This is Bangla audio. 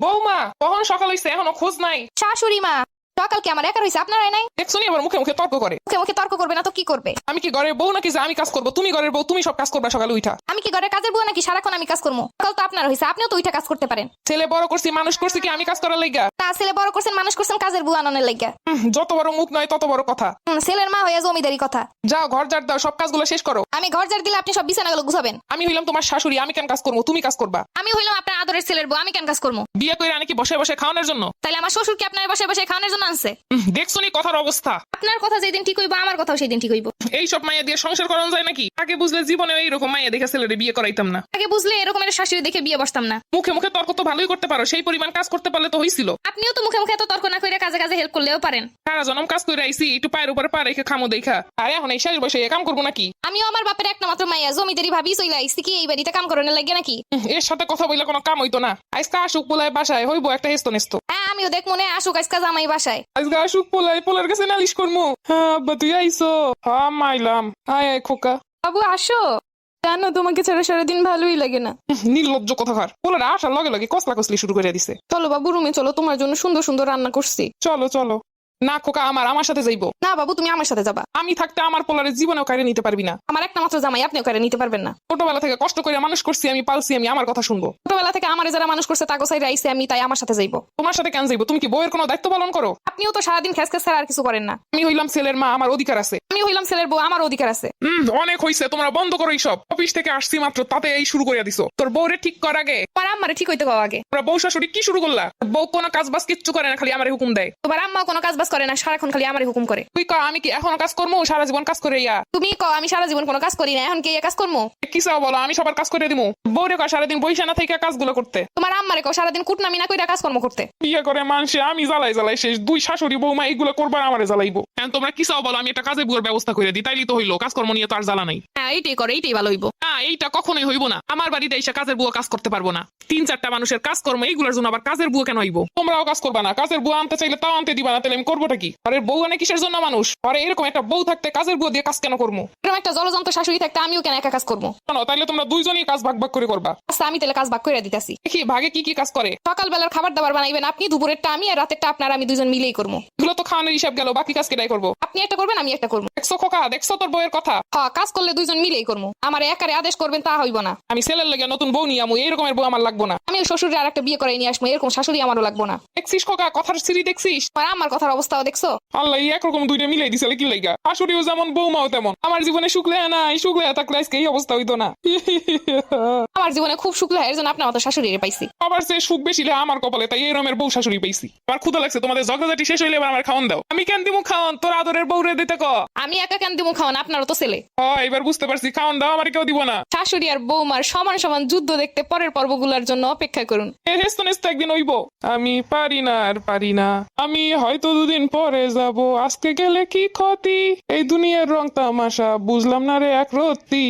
বৌমা কখন সকাল হইছে এখনো খোঁজ নাই। শাশুড়ি মা, সকাল কি আমার একার হইছে, আপনারাই নাই? দেখছো নি আবার মুখে মুখে তর্ক করে। মুখে মুখে তর্ক করবে না তো কি করবে? আমি কি ঘরের বউ নাকি যে আমি কাজ করবো? তুমি ঘরের বউ, তুমি সব কাজ করবা সকালে উঠা। আমি কি ঘরের কাজের বুয়া নাকি সারাক্ষণ আমি কাজ করবো? সকাল তো আপনার হইছে, আপনিও তো উঠে কাজ করতে পারেন। ছেলে বড় করছি মানুষ করছি কি আমি কাজ করার লাইগা? তা ছেলে বড় করছেন মানুষ করছেন কাজের বুয়া আননের লাগিয়া। যত বড় মুখ নয় তত বড় কথা। ছেলের মা হইয়া জমিদারি কথা। যাও ঘর ঝাড় দাও, সব কাজগুলো শেষ করো। আমি ঘর ঝাড় দিলে আপনি সব বিছানাগুলো গুছাবেন। আমি হইলাম তোমার শাশুড়ি, আমি কেন কাজ করবো? তুমি কাজ করবা। আমি হইলাম আপনার আদরের ছেলের বউ, আমি কেন কাজ করবো? বিয়ে করে আনি কি বসে বসে খাওয়ানোর জন্য? তাইলে আমার শ্বশুর কি আপনার বসে বসে খাওয়ানোর জন্য আনছে? দেখছো নি কথার অবস্থা। আপনার কথা যেদিন ঠিক হইব আমার কথাও সেই দিন ঠিক হইব। এই সব মাইয়া দিয়ে সংসার করানো যায় নাকি? আগে বুঝলে জীবনে এইরকম মাইয়া দেখে ছেলেরে বিয়ে করাইতাম না। আগে বুঝলে এরকম একটা শাশুড়ি দেখে বিয়ে বসতাম না। মুখে মুখে তর্ক তো ভালোই করতে পারো, সেই পরিমাণ কাজ করতে পারলে তো হইছিল। আপনিও তো মুখে মুখে এত তর্ক না করে কাজে কাজে হেল্প করলেও পারেন। সারা জনম কাজ করে আইসি, একটু পায়ের উপরে পা রেখে খামো দেখা। আর এখন এই শাড়ির বসে কাম করবো নাকি? আমিও আমার বাপের একটা মাত্র মাইয়া, জমিদারি ভাবি চইলা আইছি কি এই বাড়িতে কাম করানোর লাগে নাকি? এর সাথে কথা বললে কোনো কাম হইতো না। আজকে আসুক পোলায় বাসায় হইবো একটা হেস্ত নেস্ত। হ্যাঁ আমিও দেখ মনে আসুক আজকে জামাই বাসায়। আজকে আসুক পোলায়, পোলার কাছে নালিশ করবো। হ্যাঁ আব্বা তুই আইসো। হ্যাঁ মাইলাম। আয় আয় খোকা। বাবু আসো। জানো তোমাকে ছাড়া সারাদিন ভালোই লাগে না। নির্লজ্জ কথাকার। পোলার আসার লগে লগে কসলা কসলি শুরু করে দিছে। চলো বাবু রুমে চলো, তোমার জন্য সুন্দর সুন্দর রান্না করছি। চলো চলো। না খোকা আমার সাথে যাইবো। না বাবু তুমি আমার সাথে যাবা। আমি থাকতে আমার পোলারের জীবনেও কাড়ে নিতে পারবি না। আমার একটা মাত্র জামাই, আপনিও করে নিতে পারবেন না। ছোটবেলা থেকে কষ্ট করে মানুষ করছি, আমি পালছি, আমি আমার কথা শুনবো। ছোটবেলা থেকে আমার যারা মানুষ করছে তাকে সাইড আইছে আমি, তাই আমার সাথে যাইবো। তোমার সাথে কেন যাইবো? তুমি কি বউয়ের কোনো দায়িত্ব পালন করো? আপনিও তো সারাদিন খেস খেস ছাড়া আর কিছু করেন না। আমি হইলাম ছেলের মা, আমার অধিকার আছে। আমি হইলাম ছেলের বউ, আমার অধিকার আছে। অনেক হইছে, তোমরা বন্ধ করো এইসব। অফিস থেকে আসছি মাত্র তাতে এই শুরু করে দিছো। তোর বউরে ঠিক কর আগে। তোমার আম্মারে ঠিক হইতে কও আগে। তোমরা বউ শাশুড়ি কি শুরু করলা? বউ কোনো কাজ বাজ কিচ্ছু করে না, খালি আমারে হুকুম দেয়। তোমার আম্মা কোনো কাজ বাজ করে না, সারাক্ষণ খালি আমারে হুকুম করে। তুই ক আমি কি এখনো কাজ করবো? সারা জীবন কাজ করে ইয়া। তুমি কও আমি সারা জীবন কোনো কাজ করি না, এখন কি এই কাজ করবো? কি চাও বলো, আমি সবার কাজ করে দিবো। বউরে কয় সারাদিন বইসা না থেকে কাজগুলো করতে। তোমার আম্মারে কও সারাদিন কুটনামি না কইরা কাজকর্ম করতে। বিয়ে করে মানুষে আমি জ্বালাই জ্বালাই শেষ। দুই শাশুড়ি বৌমা এইগুলো করবার আমারে জ্বালাইবো। এখন তোমরা কি চাও বলো, আমি একটা কাজে বুয়ার ব্যবস্থা করে দিই, তাইলেই তো হইলো। কাজকর্ম নিয়ে তো আর জ্বালা নাই। হ্যাঁ এইটাই করে, এইটাই ভালো হইব। না এইটা কখনোই হইব না। আমার বাড়িতে এসে কাজের বুয়া কাজ করতে পারবো না। 3-4টা মানুষের কাজকর্ম এইগুলোর জন্য আবার কাজের বুয়া কেন হইব? তোমরাও কাজ করবা না, কাজের বুয়া আনতে চাইলে তাও আনতে দিবা না, তাহলে আমি করবোটা কি? আরে বউ আনে কিসের জন্য মানুষ? আরে এরকম একটা বউ থাকতে কাজের বুয়া দিয়ে কাজ কেন করবো? এরকম একটা জলযন্ত্র শাশুড়ি থাকতে আমিও কেন একা কাজ করবো? শোনো, তাইলে তোমরা দুইজনই কাজ ভাগ ভাগ করে করবা। আচ্ছা আমি তাহলে কাজ ভাগ করে দিতেছি। দেখি ভাগে কি কি কাজ করে। সকালবেলার খাবার দাবার বানাইবেন আপনি, দুপুরেরটা আমি, আর রাতেরটা আপনার, আমি দুজন মিলেই করবো। এগুলো তো খাওয়ানোর হিসাব গেল, বাকি কাজ কেটাই করবো? আপনি একটা করবেন আমি একটা করবো। দেখছো খোকা, দেখছো তোর বউয়ের কথা। হ্যাঁ কাজ করলে দুইজন মিলেই করবো। আমার একারে আদেশ করবেন তা হইব না। আমি ছেলের লেগে নতুন বউ নিয়ে আমু, এইরকমের বউ আমার লাগবো না। আমি শ্বশুরে আর একটা বিয়ে করে নিয়ে আসবো, এরকম শাশুড়ি আমারও লাগবো না। দেখছিস খোকা, কথার সিঁড়ি দেখছিস? আর আমার কথার অবস্থাও দেখছো? আল্লাহ একরকম দুইটা মিলাই দিছে কি লাইগা। শাশুড়িও যেমন বৌমাও তেমন। আমার জীবনে শুক্লে নাই, শুক্লে থাকলে আজকে এই অবস্থা হইতো না। আমার জীবনে খুব সুখ লাগে, এর জন্য আপনার মতো শাশুড়ি পাইছি। আবার সে সুখ বেশি আমার কপালে, তাই এই রকমের বউ শাশুড়ি পাইছি। আমার ক্ষুধা লাগছে, তোমাদের ঝগড়াঝাটি শেষ হইলে এবার আমার খাওয়ান দাও। আমি কেন দিমু খাওয়ান? তোর আদরের বউরে দিতে ক। আমি একা কেন দিমু খাওয়ান, আপনারও তো ছেলে। হয় এবার বুঝতে পারছি, খাওয়ান দাও, আমার কেউ দিব না। শাশুড়ি আর বৌমার সমান সমান যুদ্ধ দেখতে পরের পর্বগুলোর জন্য অপেক্ষা করুন। হেস্ত নেস্ত একদিন হইব। আমি পারি না আর পারি না, আমি হয়তো দুদিন পরে যাব। আজকে গেলে কি ক্ষতি? এই দুনিয়ার রং তামাশা বুঝলাম না রে এক রত্তি।